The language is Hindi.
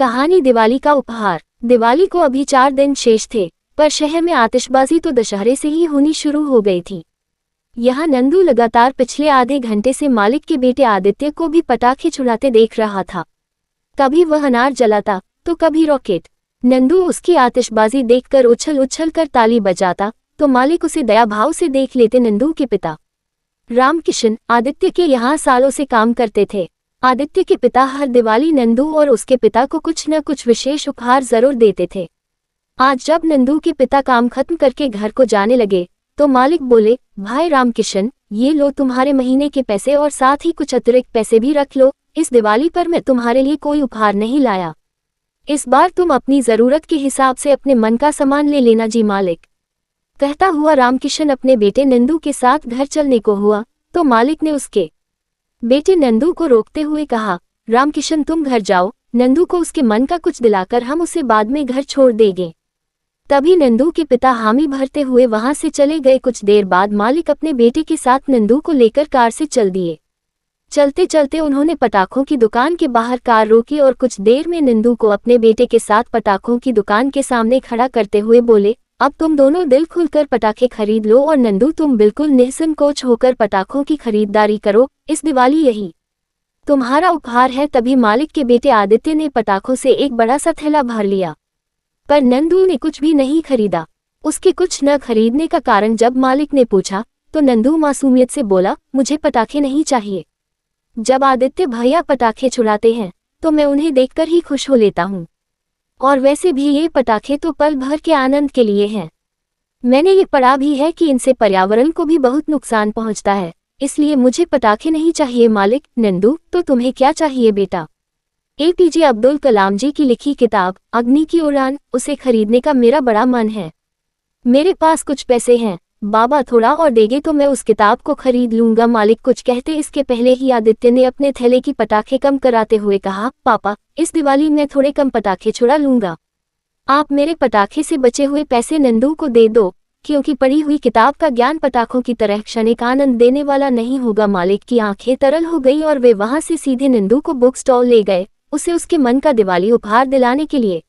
कहानी दिवाली का उपहार। दिवाली को अभी 4 दिन शेष थे, पर शहर में आतिशबाजी तो दशहरे से ही होनी शुरू हो गई थी। यहाँ नंदू लगातार पिछले आधे घंटे से मालिक के बेटे आदित्य को भी पटाखे छुड़ाते देख रहा था। कभी वह अनार जलाता तो कभी रॉकेट। नंदू उसकी आतिशबाजी देखकर उछल उछल कर ताली बजाता तो मालिक उसे दया भाव से देख लेते। नंदू के पिता रामकिशन आदित्य के यहाँ सालों से काम करते थे। आदित्य के पिता हर दिवाली नंदू और उसके पिता को कुछ न कुछ विशेष उपहार जरूर देते थे। आज जब नंदू के पिता काम खत्म करके घर को जाने लगे तो मालिक बोले, भाई रामकिशन, ये लो तुम्हारे महीने के पैसे और साथ ही कुछ अतिरिक्त पैसे भी रख लो। इस दिवाली पर मैं तुम्हारे लिए कोई उपहार नहीं लाया। इस बार तुम अपनी जरूरत के हिसाब से अपने मन का सामान ले लेना जी मालिक। कहता हुआ रामकिशन अपने बेटे नंदू के साथ घर चलने को हुआ तो मालिक ने उसके बेटे नंदू को रोकते हुए कहा, रामकिशन तुम घर जाओ, नंदू को उसके मन का कुछ दिलाकर हम उसे बाद में घर छोड़ देंगे। तभी नंदू के पिता हामी भरते हुए वहां से चले गए। कुछ देर बाद मालिक अपने बेटे के साथ नंदू को लेकर कार से चल दिए। चलते चलते उन्होंने पटाखों की दुकान के बाहर कार रोकी और कुछ देर में नंदू को अपने बेटे के साथ पटाखों की दुकान के सामने खड़ा करते हुए बोले, अब तुम दोनों दिल खुलकर पटाखे खरीद लो और नंदू तुम बिल्कुल निसंकोच होकर पटाखों की खरीदारी करो। इस दिवाली यही तुम्हारा उपहार है। तभी मालिक के बेटे आदित्य ने पटाखों से एक बड़ा सा थैला भर लिया, पर नंदू ने कुछ भी नहीं खरीदा। उसके कुछ न खरीदने का कारण जब मालिक ने पूछा तो नंदू मासूमियत से बोला, मुझे पटाखे नहीं चाहिए। जब आदित्य भैया पटाखे छुड़ाते हैं तो मैं उन्हें देखकर ही खुश हो लेता हूँ, और वैसे भी ये पटाखे तो पल भर के आनंद के लिए हैं। मैंने ये पढ़ा भी है कि इनसे पर्यावरण को भी बहुत नुकसान पहुंचता है, इसलिए मुझे पटाखे नहीं चाहिए मालिक। नंदू, तो तुम्हें क्या चाहिए बेटा? APJ अब्दुल कलाम जी की लिखी किताब अग्नि की उड़ान, उसे खरीदने का मेरा बड़ा मन है। मेरे पास कुछ पैसे हैं, बाबा थोड़ा और देंगे तो मैं उस किताब को खरीद लूंगा। मालिक कुछ कहते इसके पहले ही आदित्य ने अपने थैले की पटाखे कम कराते हुए कहा, पापा इस दिवाली मैं थोड़े कम पटाखे छुड़ा लूंगा। आप मेरे पटाखे से बचे हुए पैसे नंदू को दे दो, क्योंकि पढ़ी हुई किताब का ज्ञान पटाखों की तरह क्षणिक आनंद देने वाला नहीं होगा। मालिक की आंखें तरल हो गई और वे वहां से सीधे नंदू को बुक स्टॉल ले गए, उसे उसके मन का दिवाली उपहार दिलाने के लिए।